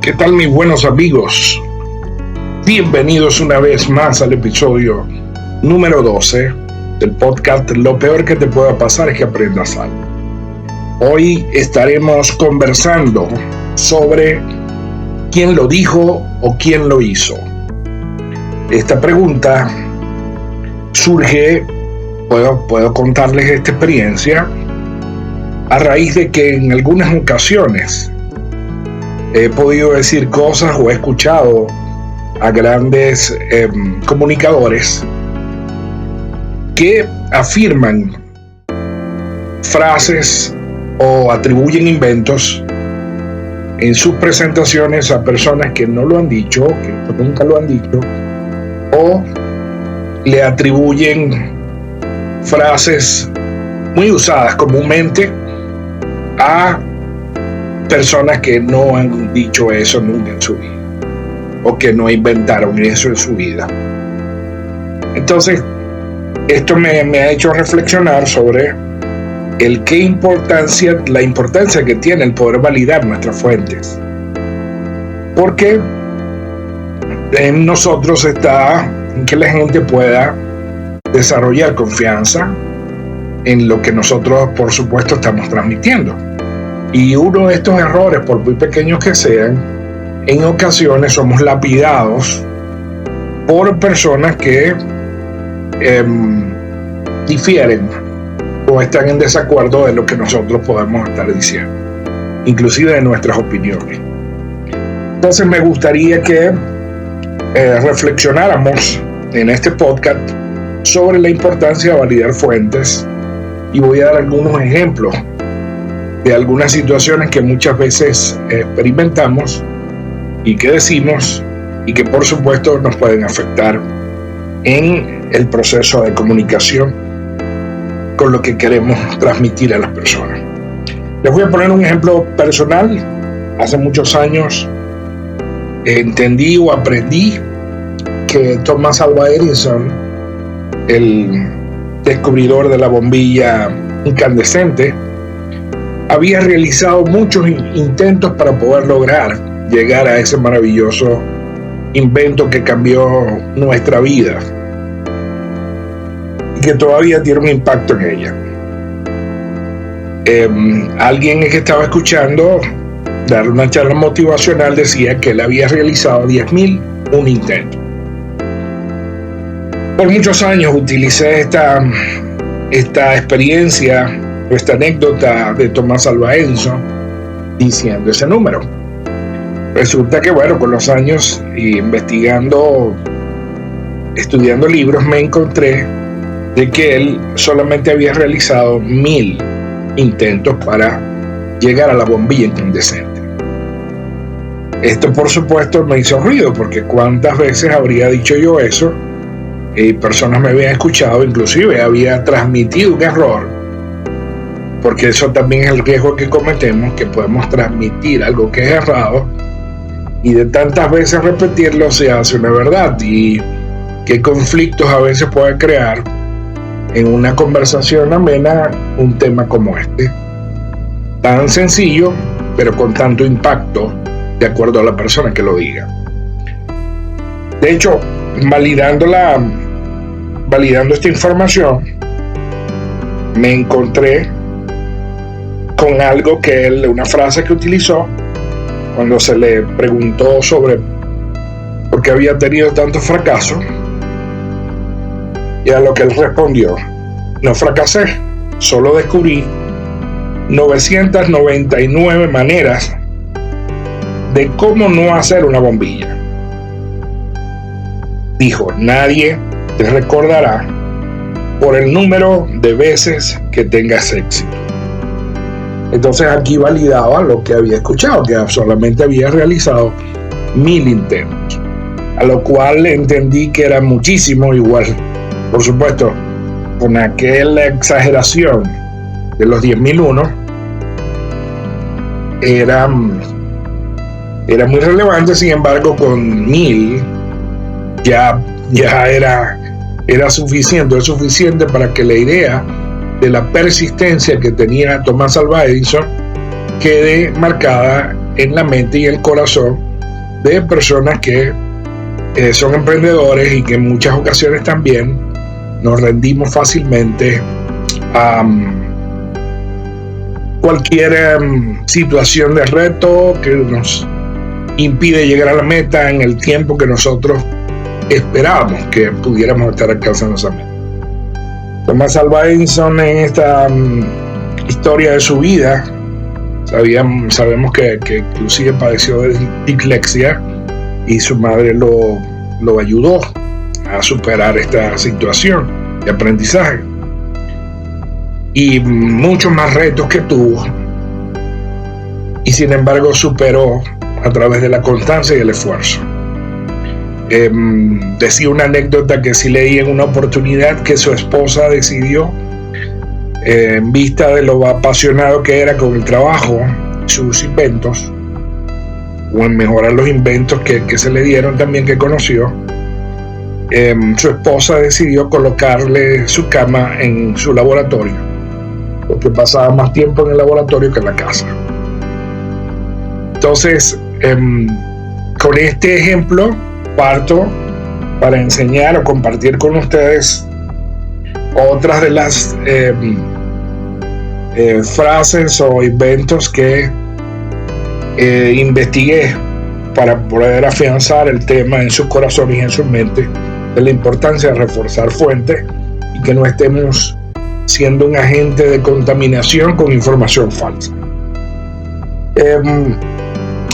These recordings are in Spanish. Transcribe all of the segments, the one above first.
¿Qué tal, mis buenos amigos? Bienvenidos una vez más al episodio número 12 del podcast Lo peor que te pueda pasar es que aprendas algo. Hoy estaremos conversando sobre quién lo dijo o quién lo hizo. Esta pregunta surge, puedo contarles esta experiencia, a raíz de que en algunas ocasiones he podido decir cosas o he escuchado a grandes comunicadores que afirman frases o atribuyen inventos en sus presentaciones a personas que no lo han dicho, que nunca lo han dicho, o le atribuyen frases muy usadas comúnmente a personas que no han dicho eso nunca en su vida o que no inventaron eso en su vida. Entonces, esto me ha hecho reflexionar sobre la importancia que tiene el poder validar nuestras fuentes, porque en nosotros está que la gente pueda desarrollar confianza en lo que nosotros, por supuesto, estamos transmitiendo. Y uno de estos errores, por muy pequeños que sean, en ocasiones somos lapidados por personas que difieren o están en desacuerdo de lo que nosotros podemos estar diciendo, inclusive de nuestras opiniones. Entonces me gustaría que reflexionáramos en este podcast sobre la importancia de validar fuentes, y voy a dar algunos ejemplos de algunas situaciones que muchas veces experimentamos y que decimos y que por supuesto nos pueden afectar en el proceso de comunicación con lo que queremos transmitir a las personas. Les voy a poner un ejemplo personal. Hace muchos años entendí o aprendí que Thomas Alva Edison, el descubridor de la bombilla incandescente, había realizado muchos intentos para poder lograr llegar a ese maravilloso invento que cambió nuestra vida y que todavía tiene un impacto en ella. Alguien que estaba escuchando dar una charla motivacional decía que él había realizado 10.001 intentos. Por muchos años utilicé esta experiencia, esta anécdota de Thomas Alva Edison diciendo ese número. Resulta que, con los años investigando, estudiando libros, me encontré de que él solamente había realizado 1.000 intentos para llegar a la bombilla incandescente. Esto, por supuesto, me hizo ruido, porque cuántas veces habría dicho yo eso, personas me habían escuchado, inclusive había transmitido un error, porque eso también es el riesgo que cometemos, que podemos transmitir algo que es errado, y de tantas veces repetirlo se hace una verdad. Y qué conflictos a veces puede crear en una conversación amena un tema como este, tan sencillo pero con tanto impacto de acuerdo a la persona que lo diga. De hecho, validando esta información, me encontré con algo una frase que utilizó cuando se le preguntó sobre por qué había tenido tantos fracasos, y a lo que él respondió: no fracasé, solo descubrí 999 maneras de cómo no hacer una bombilla. Dijo: nadie te recordará por el número de veces que tengas éxito. Entonces aquí validaba lo que había escuchado, que solamente había realizado 1.000 intentos, a lo cual entendí que era muchísimo. Igual, por supuesto, con aquella exageración de los 10.001, era muy relevante. Sin embargo, con 1.000 ya era suficiente, es suficiente para que la idea de la persistencia que tenía Thomas Alva Edison quede marcada en la mente y el corazón de personas que son emprendedores y que en muchas ocasiones también nos rendimos fácilmente a cualquier situación de reto que nos impide llegar a la meta en el tiempo que nosotros esperábamos que pudiéramos estar alcanzando esa meta. Thomas Alva Edison, en esta historia de su vida, sabemos que inclusive padeció de dislexia y su madre lo ayudó a superar esta situación de aprendizaje y muchos más retos que tuvo, y sin embargo superó a través de la constancia y el esfuerzo. Decía una anécdota que sí leí en una oportunidad, que su esposa decidió, en vista de lo apasionado que era con el trabajo, sus inventos, o en mejorar los inventos que se le dieron también, que conoció, su esposa decidió colocarle su cama en su laboratorio, porque pasaba más tiempo en el laboratorio que en la casa. Entonces, con este ejemplo parto para enseñar o compartir con ustedes otras de las frases o inventos que investigué para poder afianzar el tema en sus corazones y en su mente, de la importancia de reforzar fuentes y que no estemos siendo un agente de contaminación con información falsa.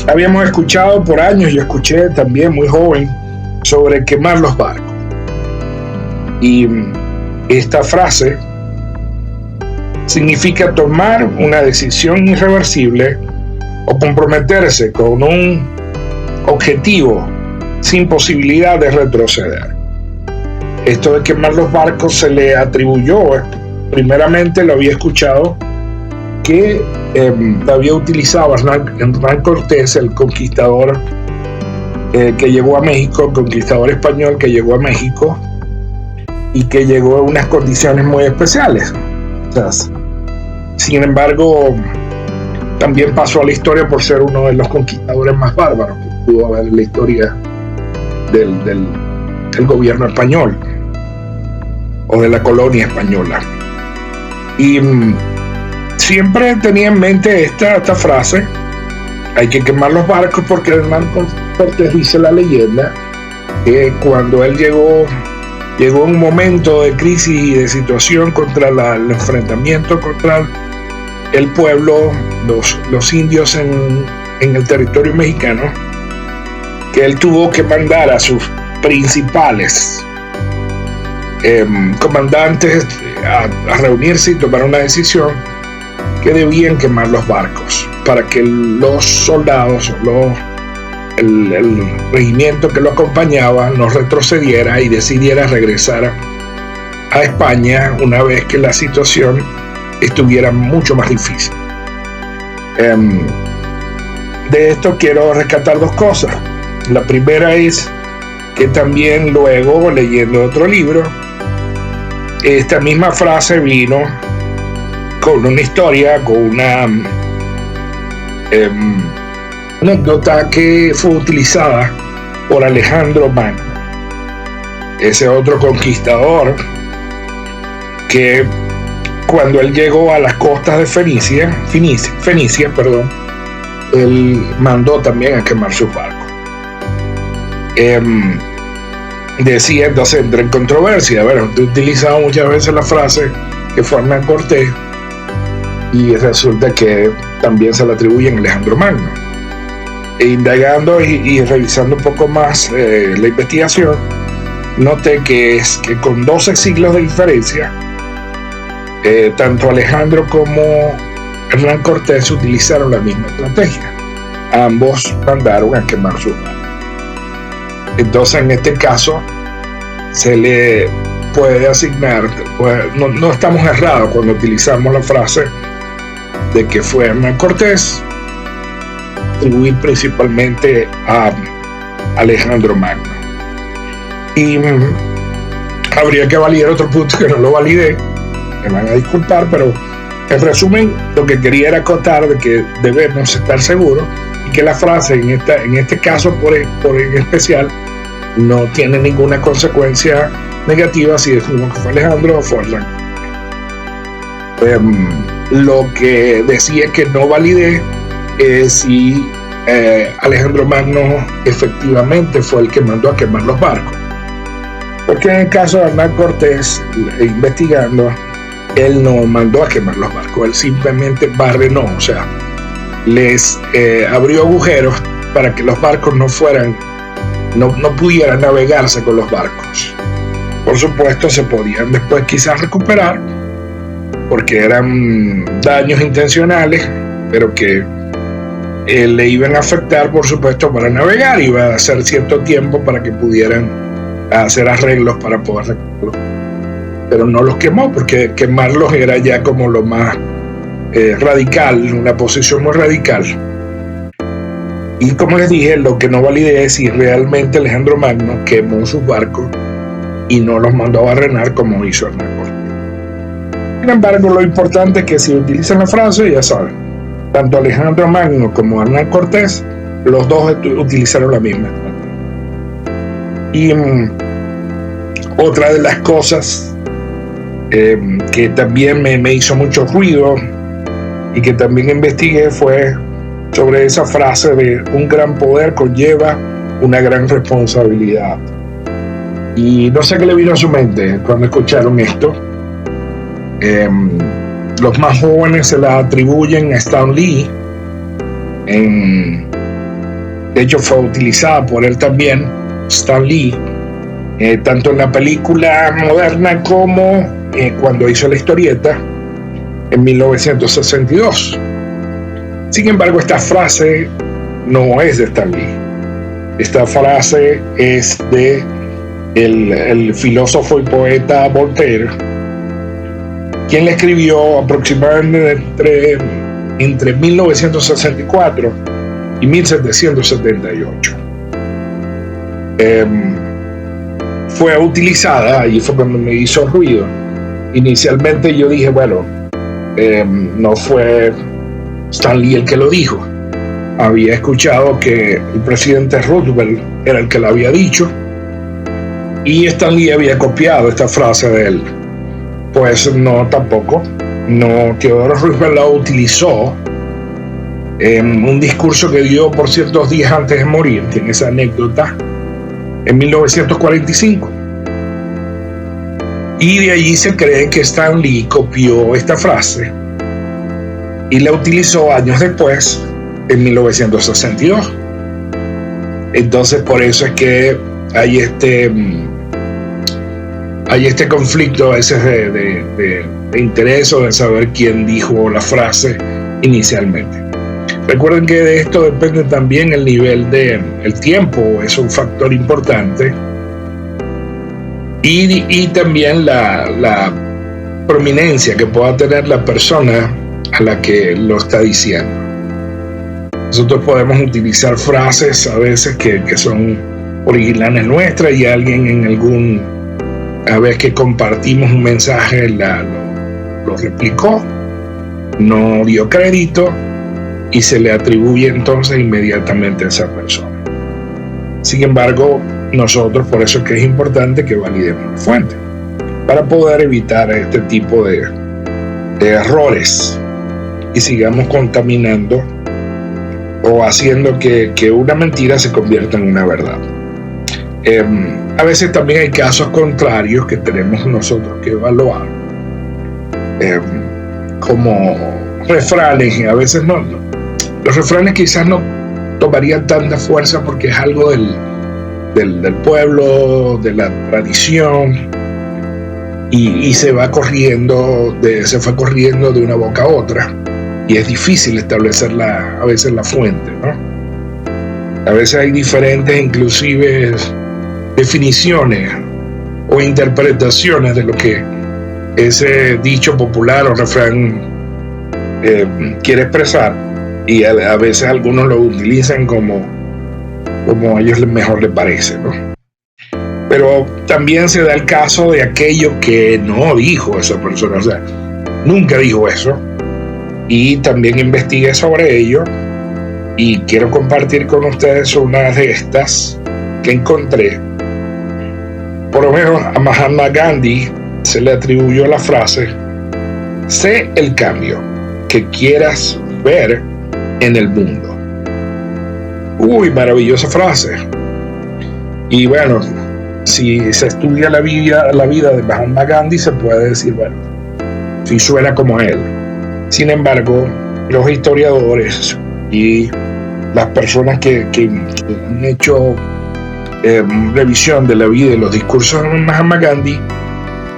Habíamos escuchado por años, yo escuché también muy joven, sobre quemar los barcos. Y esta frase significa tomar una decisión irreversible o comprometerse con un objetivo sin posibilidad de retroceder. Esto de quemar los barcos se le atribuyó, primeramente lo había escuchado, que había utilizado Hernán Cortés, el conquistador que llegó a México, el conquistador español que llegó a México y que llegó en unas condiciones muy especiales. O sea, sin embargo, también pasó a la historia por ser uno de los conquistadores más bárbaros que pudo haber en la historia del gobierno español o de la colonia española. Y siempre tenía en mente esta frase: hay que quemar los barcos, porque Hernán Cortés, dice la leyenda, que cuando él llegó en un momento de crisis y de situación contra el enfrentamiento contra el pueblo, los indios en el territorio mexicano, que él tuvo que mandar a sus principales comandantes a reunirse y tomar una decisión, que debían quemar los barcos para que los soldados, el regimiento que lo acompañaba, no retrocediera y decidiera regresar a España una vez que la situación estuviera mucho más difícil. De esto quiero rescatar dos cosas. La primera es que también luego, leyendo otro libro, esta misma frase vino con una historia, con una anécdota que fue utilizada por Alejandro Magno, ese otro conquistador que cuando él llegó a las costas de Fenicia, él mandó también a quemar sus barcos. Decía, entonces entra en controversia. He utilizado muchas veces la frase que fue Hernán Cortés, y resulta que también se le atribuye a Alejandro Magno. Indagando y revisando un poco más la investigación, noté que con 12 siglos de diferencia, tanto Alejandro como Hernán Cortés utilizaron la misma estrategia. Ambos mandaron a quemar sus barcos. Entonces, en este caso, se le puede asignar, no estamos errados cuando utilizamos la frase de que fue Hernán Cortés, atribuir principalmente a Alejandro Magno. Y habría que validar otro punto que no lo validé, me van a disculpar, pero En resumen, lo que quería era acotar de que debemos estar seguros y que la frase en este caso por en especial no tiene ninguna consecuencia negativa si decimos que fue Alejandro o fue Hernán. Lo que decía que no validé es si Alejandro Magno efectivamente fue el que mandó a quemar los barcos. Porque en el caso de Hernán Cortés, investigando, él no mandó a quemar los barcos, él simplemente barrenó, o sea, les abrió agujeros para que los barcos no pudieran navegarse con los barcos. Por supuesto, se podían después quizás recuperar, porque eran daños intencionales, pero que le iban a afectar, por supuesto, para navegar. Iba a hacer cierto tiempo para que pudieran hacer arreglos para poder recuperarlos. Pero no los quemó, porque quemarlos era ya como lo más radical, una posición muy radical. Y como les dije, lo que no validé es si realmente Alejandro Magno quemó sus barcos y no los mandó a barrenar como hizo Hernán Cortés. Sin embargo, lo importante es que si utilizan la frase, ya saben, tanto Alejandro Magno como Hernán Cortés, los dos utilizaron la misma estrategia. Y otra de las cosas que también me hizo mucho ruido y que también investigué fue sobre esa frase de un gran poder conlleva una gran responsabilidad. Y no sé qué le vino a su mente cuando escucharon esto. Los más jóvenes se la atribuyen a Stan Lee. De hecho, fue utilizada por él también, Stan Lee, tanto en la película moderna como cuando hizo la historieta en 1962. Sin embargo, esta frase no es de Stan Lee. Esta frase es de el filósofo y poeta Voltaire, quien le escribió aproximadamente entre 1964 y 1778. Fue utilizada, y fue cuando me hizo ruido. Inicialmente yo dije, bueno, no fue Stan Lee el que lo dijo. Había escuchado que el presidente Roosevelt era el que lo había dicho, y Stan Lee había copiado esta frase de él. Pues no, tampoco. No, Theodore Roosevelt la utilizó en un discurso que dio por ciertos días antes de morir, tiene esa anécdota, en 1945. Y de allí se cree que Stan Lee copió esta frase y la utilizó años después, en 1962. Entonces, por eso es que hay este conflicto a veces de interés o de saber quién dijo la frase inicialmente. Recuerden que de esto depende también el nivel el tiempo, es un factor importante, y también la prominencia que pueda tener la persona a la que lo está diciendo. Nosotros podemos utilizar frases a veces que son originales nuestras, y alguien a vez que compartimos un mensaje lo replicó, no dio crédito y se le atribuye entonces inmediatamente a esa persona. Sin embargo, nosotros, por eso es que es importante que validemos la fuente para poder evitar este tipo de errores y sigamos contaminando o haciendo que una mentira se convierta en una verdad. A veces también hay casos contrarios que tenemos nosotros que evaluar, como refranes. A veces no, los refranes quizás no tomarían tanta fuerza porque es algo del pueblo, de la tradición, y se fue corriendo de una boca a otra, y es difícil establecer a veces la fuente, ¿no? A veces hay diferentes, inclusive, definiciones o interpretaciones de lo que ese dicho popular o refrán quiere expresar, y a veces algunos lo utilizan como a ellos mejor les parece, ¿no? Pero también se da el caso de aquello que no dijo esa persona, o sea, nunca dijo eso, y también investigué sobre ello y quiero compartir con ustedes una de estas que encontré. Por lo menos a Mahatma Gandhi se le atribuyó la frase: sé el cambio que quieras ver en el mundo. Uy, maravillosa frase. Y bueno, si se estudia la vida de Mahatma Gandhi, se puede decir, bueno, si suena como él. Sin embargo, los historiadores y las personas que han hecho revisión de la vida y los discursos de Mahatma Gandhi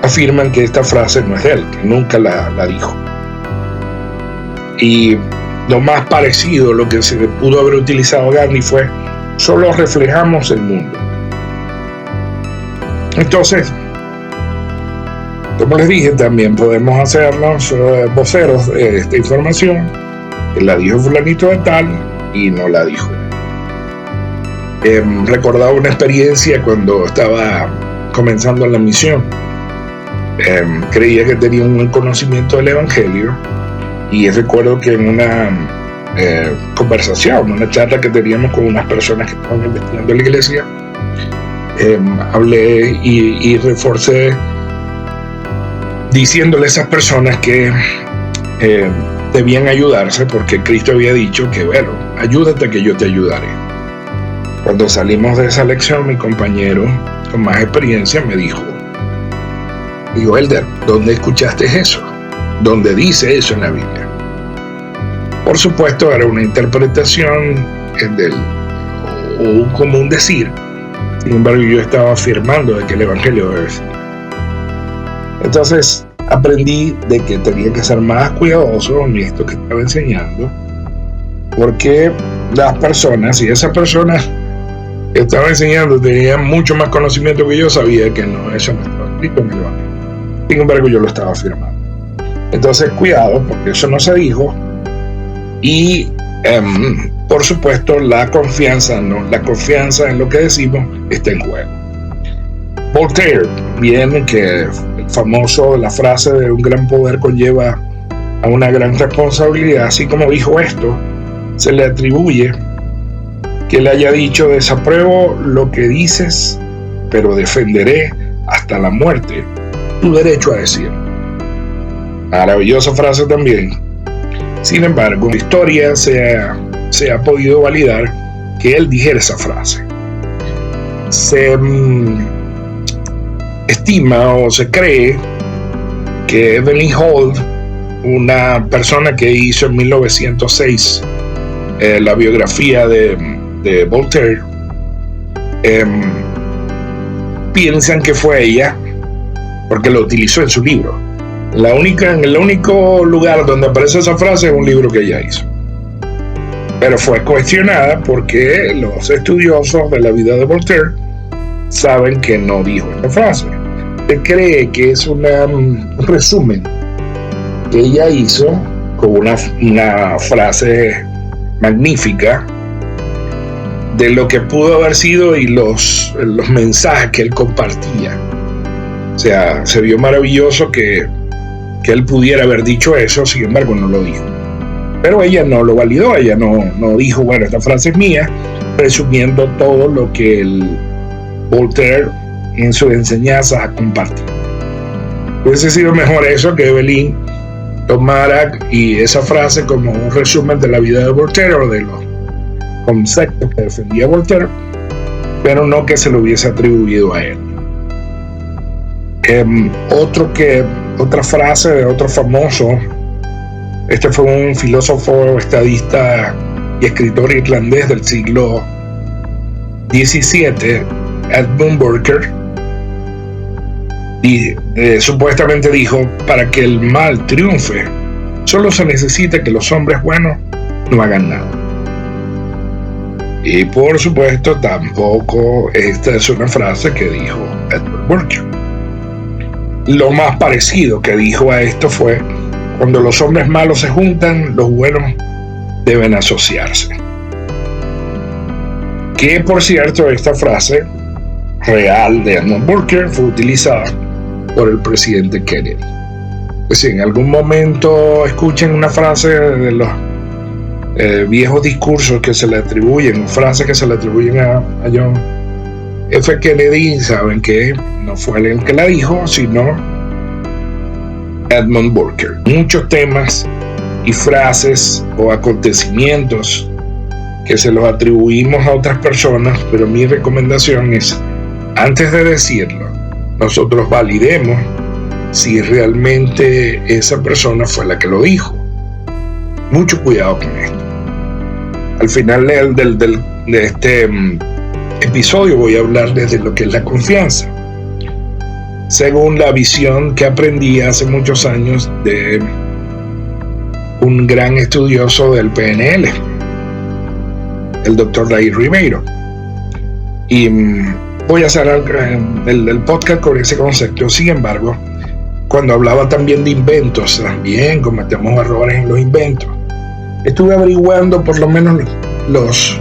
afirman que esta frase no es de él, que nunca la dijo. Y lo más parecido, lo que se pudo haber utilizado Gandhi fue: solo reflejamos el mundo. Entonces, como les dije, también podemos hacernos voceros de esta información, que la dijo fulanito de tal y no la dijo. Recordaba una experiencia cuando estaba comenzando la misión. Creía que tenía un conocimiento del Evangelio, y recuerdo que en una conversación, una charla que teníamos con unas personas que estaban investigando la iglesia, hablé y reforcé diciéndole a esas personas que debían ayudarse, porque Cristo había dicho que, bueno, ayúdate que yo te ayudaré. Cuando salimos de esa lección, mi compañero con más experiencia me dijo: Elder, ¿dónde escuchaste eso? ¿Dónde dice eso en la Biblia? Por supuesto, era una interpretación o un común decir. Sin embargo, yo estaba afirmando de que el Evangelio debe ser. Entonces, aprendí de que tenía que ser más cuidadoso en esto que estaba enseñando, porque las personas, y esas personas que estaba enseñando tenían mucho más conocimiento que yo, sabía que no, eso no estaba escrito en el Evangelio. Sin embargo, yo lo estaba afirmando. Entonces, cuidado, porque eso no se dijo. Y por supuesto, la confianza en lo que decimos está en juego. Voltaire, bien, que el famoso, la frase de un gran poder conlleva a una gran responsabilidad, así como dijo esto, se le atribuye que le haya dicho: desapruebo lo que dices, pero defenderé hasta la muerte tu derecho a decir. Maravillosa frase también. Sin embargo, en la historia se ha podido validar que él dijera esa frase. Se estima o se cree que Evelyn Holt, una persona que hizo en 1906 la biografía de Voltaire, piensan que fue ella porque lo utilizó en su libro. El único lugar donde aparece esa frase es un libro que ella hizo. Pero fue cuestionada porque los estudiosos de la vida de Voltaire saben que no dijo esta frase. Se cree que es un resumen que ella hizo con una frase magnífica de lo que pudo haber sido y los mensajes que él compartía. O sea, se vio maravilloso que él pudiera haber dicho eso, sin embargo no lo dijo. Pero ella no lo validó, ella no dijo, bueno, esta frase es mía, presumiendo todo lo que el Voltaire en su enseñanza ha compartido. Hubiese sido mejor eso, que Evelyn tomara y esa frase como un resumen de la vida de Voltaire o de los conceptos que defendía Voltaire, pero no que se lo hubiese atribuido a él. Otra frase de otro famoso, este fue un filósofo, estadista y escritor irlandés del siglo XVII, Edmund Burke, y supuestamente dijo: para que el mal triunfe, solo se necesita que los hombres buenos no hagan nada. Y por supuesto, tampoco esta es una frase que dijo Edmund Burke. Lo más parecido que dijo a esto fue: cuando los hombres malos se juntan, los buenos deben asociarse. Que por cierto, esta frase real de Edmund Burke fue utilizada por el presidente Kennedy. Pues si en algún momento escuchen una frase de los viejos discursos que se le atribuyen, frases que se le atribuyen a John F. Kennedy, saben que no fue él el que la dijo, sino Edmund Burke. Muchos temas y frases o acontecimientos que se los atribuimos a otras personas, pero mi recomendación es, antes de decirlo, nosotros validemos si realmente esa persona fue la que lo dijo. Mucho cuidado con esto. Al final de este episodio voy a hablar desde lo que es la confianza, según la visión que aprendí hace muchos años de un gran estudioso del PNL, el doctor David Ribeiro. Y voy a hacer el podcast con ese concepto. Sin embargo, cuando hablaba también de inventos, también cometemos errores en los inventos. Estuve averiguando por lo menos los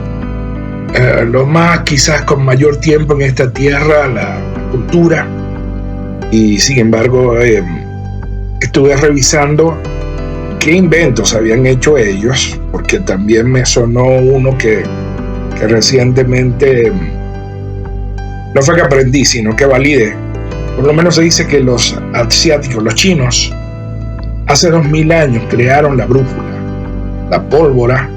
más, quizás con mayor tiempo en esta tierra, la cultura, y sin embargo estuve revisando qué inventos habían hecho ellos, porque también me sonó uno que recientemente no fue que aprendí, sino que validé. Por lo menos se dice que los asiáticos, los chinos, hace 2000 años crearon la brújula, la pólvora,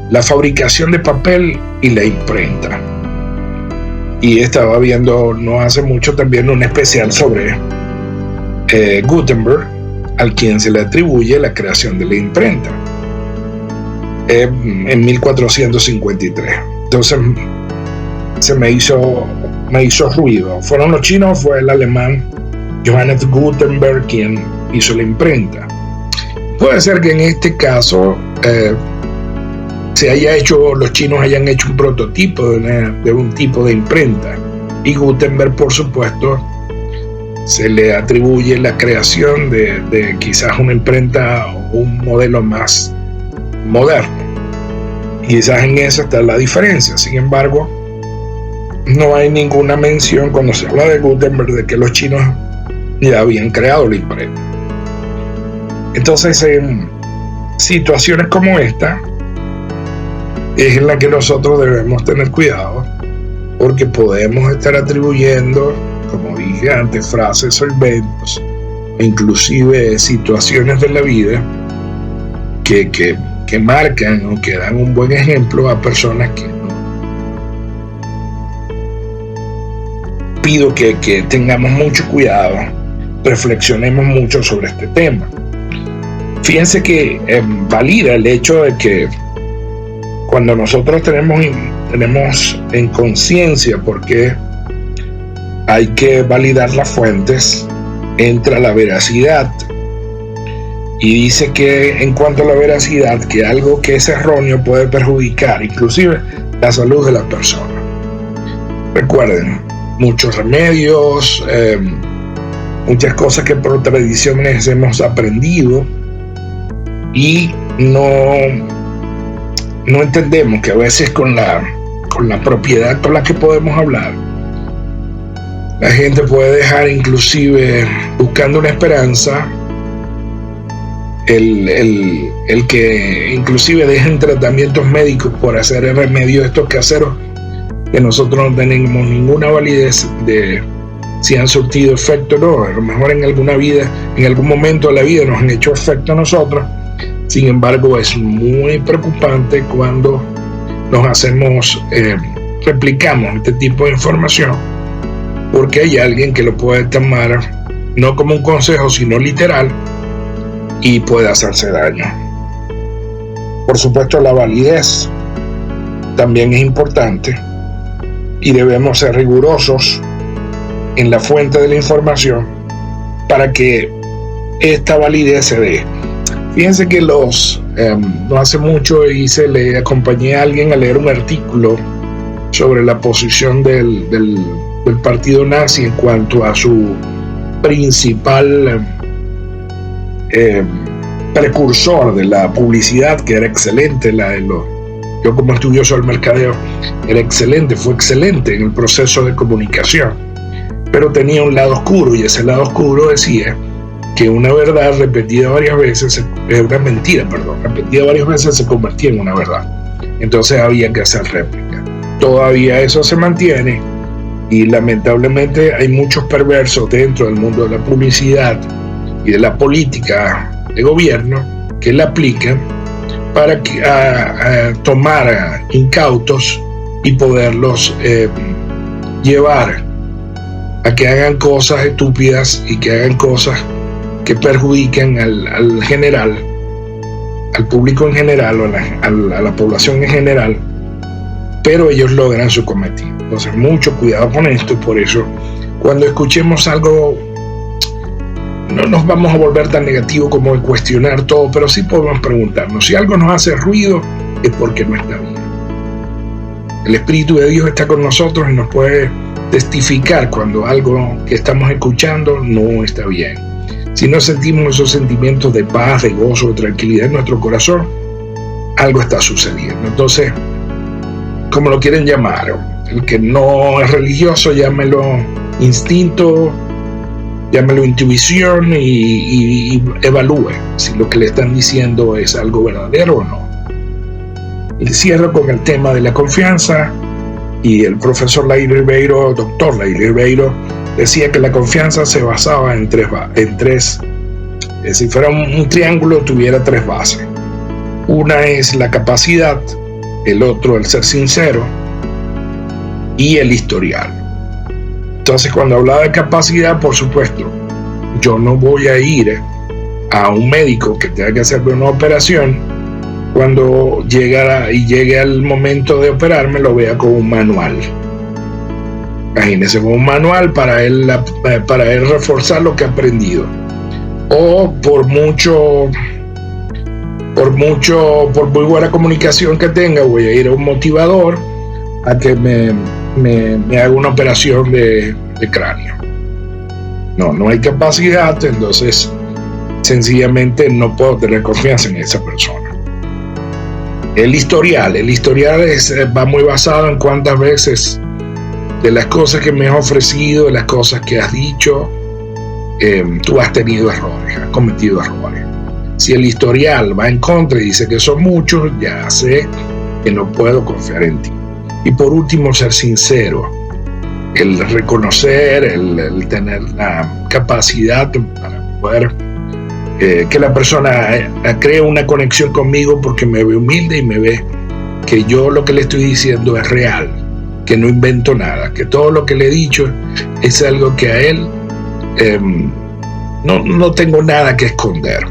la fabricación de papel y la imprenta. Y estaba viendo no hace mucho también un especial sobre Gutenberg, al quien se le atribuye la creación de la imprenta en 1453. Entonces se me hizo ruido. ¿Fueron los chinos o fue el alemán Johannes Gutenberg quien hizo la imprenta? Puede ser que en este caso los chinos hayan hecho un prototipo de un tipo de imprenta, y Gutenberg, por supuesto, se le atribuye la creación de quizás una imprenta o un modelo más moderno. Quizás en eso está la diferencia. Sin embargo, no hay ninguna mención cuando se habla de Gutenberg de que los chinos ya habían creado la imprenta. Entonces, en situaciones como esta es en la que nosotros debemos tener cuidado, porque podemos estar atribuyendo, como dije antes, frases o inventos, e inclusive situaciones de la vida que marcan o que dan un buen ejemplo a personas que no. Pido que tengamos mucho cuidado, reflexionemos mucho sobre este tema. Fíjense que valida el hecho de que cuando nosotros tenemos en conciencia porque hay que validar las fuentes, entra la veracidad. Y dice que en cuanto a la veracidad, que algo que es erróneo puede perjudicar inclusive la salud de la persona. Recuerden, muchos remedios, muchas cosas que por tradiciones hemos aprendido y no entendemos que a veces con la propiedad con la que podemos hablar, la gente puede dejar, inclusive buscando una esperanza, el que inclusive dejen tratamientos médicos por hacer el remedio de estos caseros que nosotros no tenemos ninguna validez de si han surtido efecto o no. A lo mejor en algún momento de la vida nos han hecho efecto a nosotros. Sin embargo, es muy preocupante cuando replicamos este tipo de información, porque hay alguien que lo puede tomar no como un consejo, sino literal, y puede hacerse daño. Por supuesto, la validez también es importante y debemos ser rigurosos en la fuente de la información para que esta validez se dé. Fíjense que no hace mucho le acompañé a alguien a leer un artículo sobre la posición del partido nazi en cuanto a su principal precursor de la publicidad, que era excelente. Yo como estudioso del mercadeo fue excelente en el proceso de comunicación, pero tenía un lado oscuro, y ese lado oscuro decía que una verdad repetida varias veces, una mentira, perdón, repetida varias veces se convertía en una verdad. Entonces había que hacer réplica. Todavía eso se mantiene y lamentablemente hay muchos perversos dentro del mundo de la publicidad y de la política de gobierno que la aplican para tomar incautos y poderlos llevar a que hagan cosas estúpidas y que hagan cosas que perjudiquen al general, al público en general o a la población en general, pero ellos logran su cometido. Entonces, mucho cuidado con esto, y por eso cuando escuchemos algo no nos vamos a volver tan negativos como de cuestionar todo, pero sí podemos preguntarnos si algo nos hace ruido es porque no está bien. El Espíritu de Dios está con nosotros y nos puede testificar cuando algo que estamos escuchando no está bien. Si no sentimos esos sentimientos de paz, de gozo, de tranquilidad en nuestro corazón, algo está sucediendo. Entonces, como lo quieren llamar, el que no es religioso, llámelo instinto, llámelo intuición y evalúe si lo que le están diciendo es algo verdadero o no. Y cierro con el tema de la confianza, y el profesor Laíl Ribeiro, doctor Laíl Ribeiro, decía que la confianza se basaba en tres, si fuera un triángulo tuviera tres bases. Una es la capacidad, el otro el ser sincero y el historial. Entonces, cuando hablaba de capacidad, por supuesto, yo no voy a ir a un médico que tenga que hacerme una operación, cuando llegue al momento de operarme lo vea con un manual. Imagínese, con un manual para él reforzar lo que ha aprendido. O por muy buena comunicación que tenga, voy a ir a un motivador a que me haga una operación de cráneo. No hay capacidad, entonces sencillamente no puedo tener confianza en esa persona. El historial va muy basado en cuántas veces de las cosas que me has ofrecido, de las cosas que has dicho, tú has tenido errores, has cometido errores. Si el historial va en contra y dice que son muchos, ya sé que no puedo confiar en ti. Y por último, ser sincero, el reconocer, el tener la capacidad para poder que la persona cree una conexión conmigo porque me ve humilde y me ve que yo lo que le estoy diciendo es real, que no invento nada, que todo lo que le he dicho es algo que a él no tengo nada que esconder.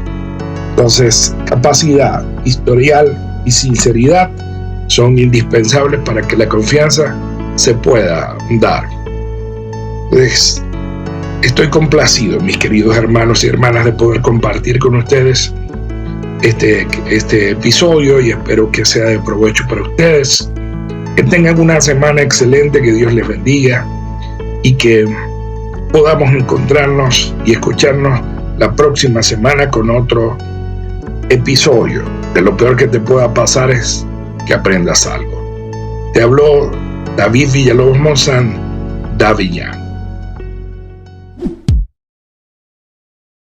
Entonces, capacidad, historial y sinceridad son indispensables para que la confianza se pueda dar. Entonces, estoy complacido, mis queridos hermanos y hermanas, de poder compartir con ustedes este episodio, y espero que sea de provecho para ustedes. Que tengan una semana excelente, que Dios les bendiga y que podamos encontrarnos y escucharnos la próxima semana con otro episodio. De lo peor que te pueda pasar es que aprendas algo. Te habló David Villalobos Monzán, David Young.